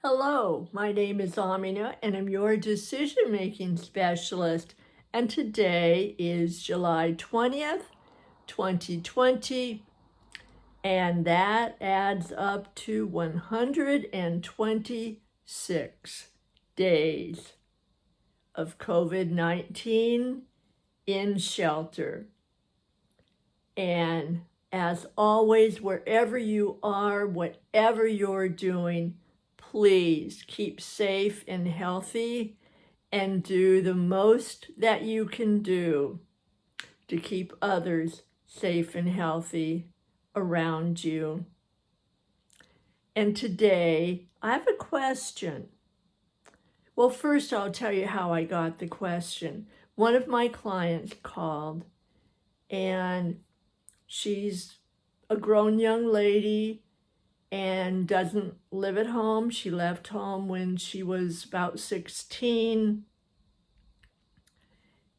Hello, my name is Amina and I'm your decision-making specialist. And today is July 20th, 2020, and that adds up to 126 days of COVID-19 in shelter. And as always, wherever you are, whatever you're doing, please keep safe and healthy and do the most that you can do to keep others safe and healthy around you. And today, I have a question. Well, first I'll tell you how I got the question. One of my clients called, and she's a grown young lady and doesn't live at home. She left home when she was about 16.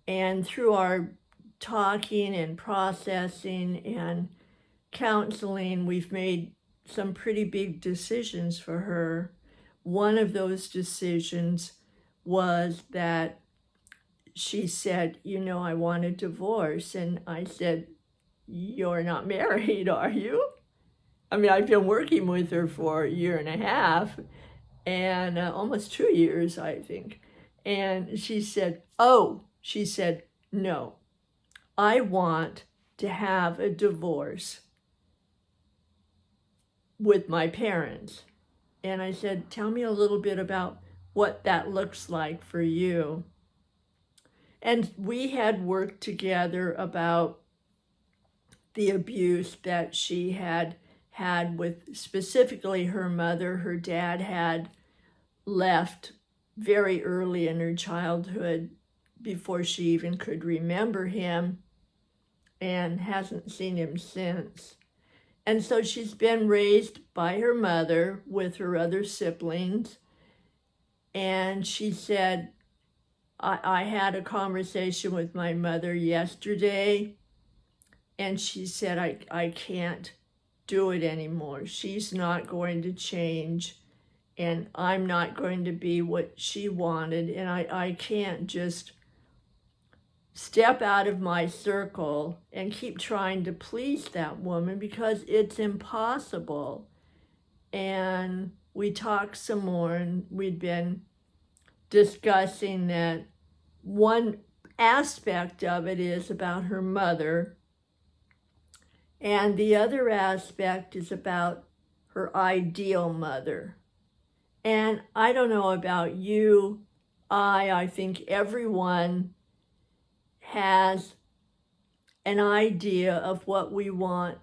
And through our talking and processing and counseling, we've made some pretty big decisions for her. One of those decisions was that she said, I want a divorce. And I said, you're not married, are you? I mean, I've been working with her for a year and a half and almost 2 years, I think. And she said, no, I want to have a divorce with my parents. And I said, tell me a little bit about what that looks like for you. And we had worked together about the abuse that she had with specifically her mother. Her dad had left very early in her childhood before she even could remember him and hasn't seen him since. And so she's been raised by her mother with her other siblings. And she said, I had a conversation with my mother yesterday, and she said, I can't do it anymore. She's not going to change, and I'm not going to be what she wanted, and I can't just step out of my circle and keep trying to please that woman because it's impossible. And we talked some more, and we'd been discussing that one aspect of it is about her mother, and the other aspect is about her ideal mother. And I don't know about you, I think everyone has an idea of what we want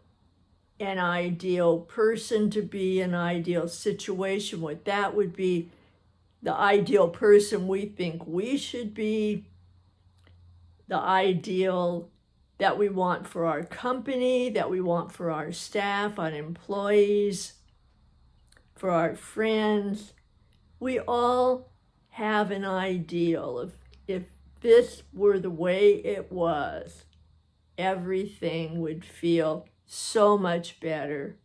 an ideal person to be, an ideal situation with. That would be the ideal person we think we should be, the ideal that we want for our company, that we want for our staff, our employees, for our friends. We all have an ideal of if this were the way it was, everything would feel so much better,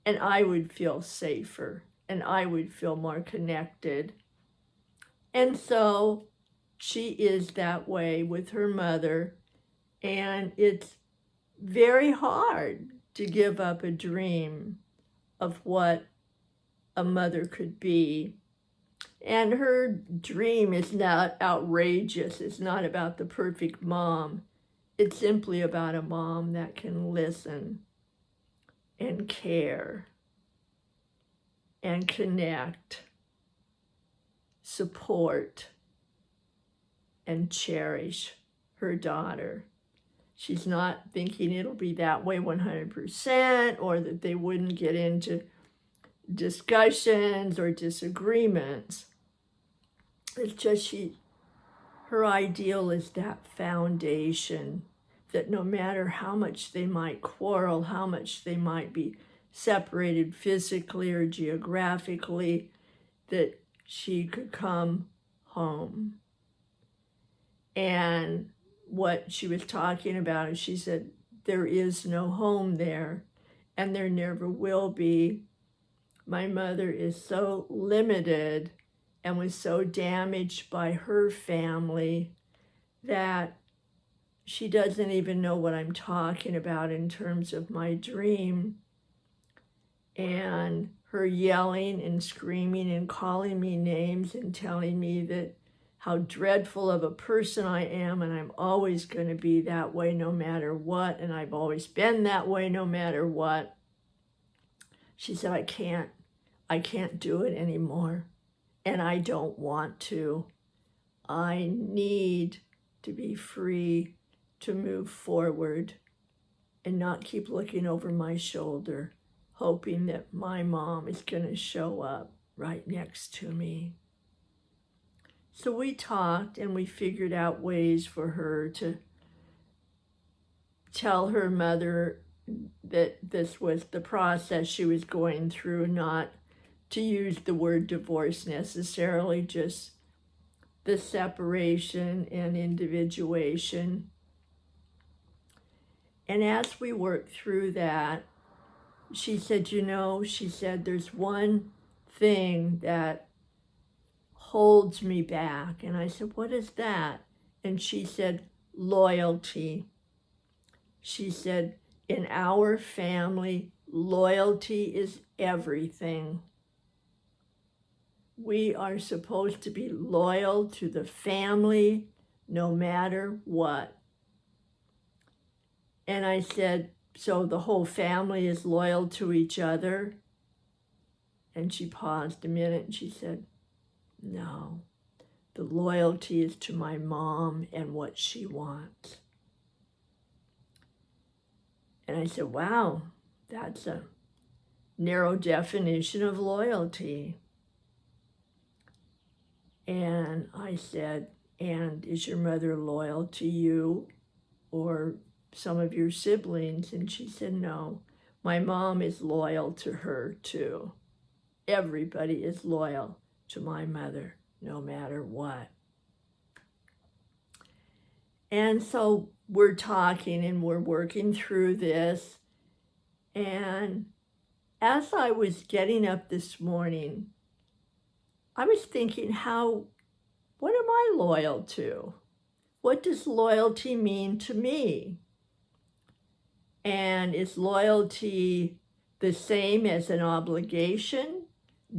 and I would feel safer, and I would feel more connected. And so she is that way with her mother, and it's very hard to give up a dream of what a mother could be. And her dream is not outrageous. It's not about the perfect mom. It's simply about a mom that can listen and care and connect, support, and cherish her daughter. She's not thinking it'll be that way 100% or that they wouldn't get into discussions or disagreements. It's just her ideal is that foundation that no matter how much they might quarrel, how much they might be separated physically or geographically, that she could come home. And what she was talking about is she said, there is no home there, and there never will be. my mother is so limited and was so damaged by her family that she doesn't even know what I'm talking about in terms of my dream. And her yelling and screaming and calling me names and telling me that how dreadful of a person I am, and I'm always going to be that way no matter what, and I've always been that way no matter what. She said, I can't do it anymore, and I don't want to. I need to be free to move forward and not keep looking over my shoulder, hoping that my mom is going to show up right next to me. So we talked and we figured out ways for her to tell her mother that this was the process she was going through, not to use the word divorce necessarily, just the separation and individuation. And as we worked through that, she said, there's one thing that holds me back. And I said, what is that? And she said, loyalty. She said, in our family, loyalty is everything. We are supposed to be loyal to the family no matter what. And I said, so the whole family is loyal to each other? And she paused a minute and she said, no, the loyalty is to my mom and what she wants. And I said, wow, that's a narrow definition of loyalty. And I said, and is your mother loyal to you or some of your siblings? And she said, no, my mom is loyal to her too. Everybody is loyal to my mother, no matter what. And so we're talking and we're working through this. And as I was getting up this morning, I was thinking, what am I loyal to? What does loyalty mean to me? And is loyalty the same as an obligation?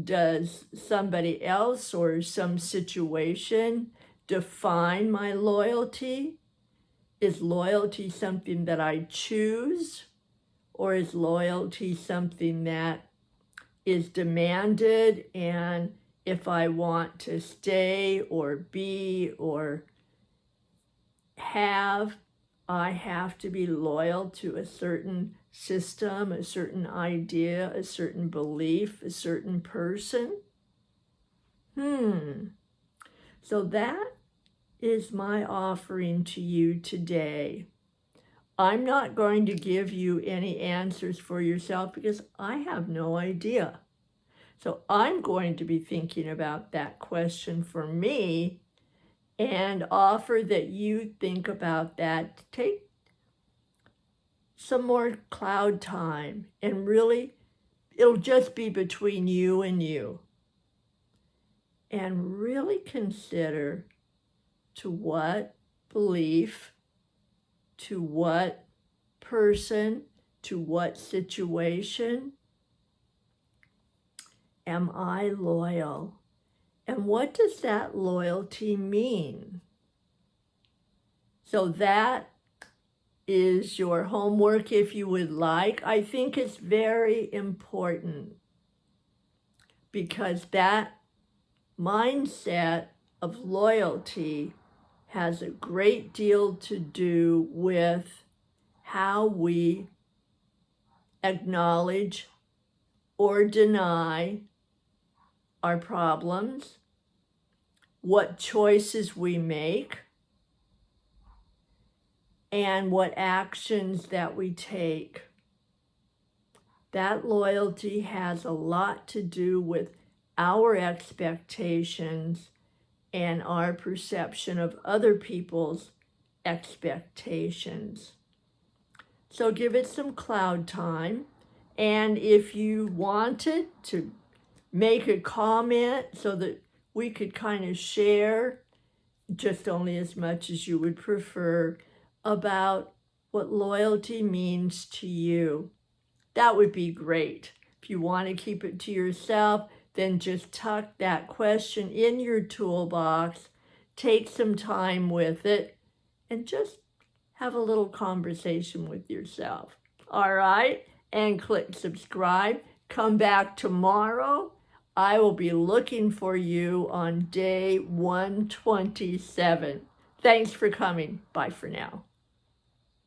Does somebody else or some situation define my loyalty? Is loyalty something that I choose? Or is loyalty something that is demanded, and if I want to stay or be or have, I have to be loyal to a certain system, a certain idea, a certain belief, a certain person? So that is my offering to you today. I'm not going to give you any answers for yourself because I have no idea. So I'm going to be thinking about that question for me and offer that you think about that. Take some more cloud time and really, it'll just be between you and you. And really consider to what belief, to what person, to what situation am I loyal? And what does that loyalty mean? So that is your homework if you would like. I think it's very important because that mindset of loyalty has a great deal to do with how we acknowledge or deny our problems, what choices we make, and what actions that we take. That loyalty has a lot to do with our expectations and our perception of other people's expectations. So give it some cloud time. And if you wanted to make a comment so that we could kind of share, just only as much as you would prefer, about what loyalty means to you. That would be great. If you want to keep it to yourself, then just tuck that question in your toolbox, take some time with it, and just have a little conversation with yourself. All right? And click subscribe. Come back tomorrow. I will be looking for you on day 127. Thanks for coming. Bye for now.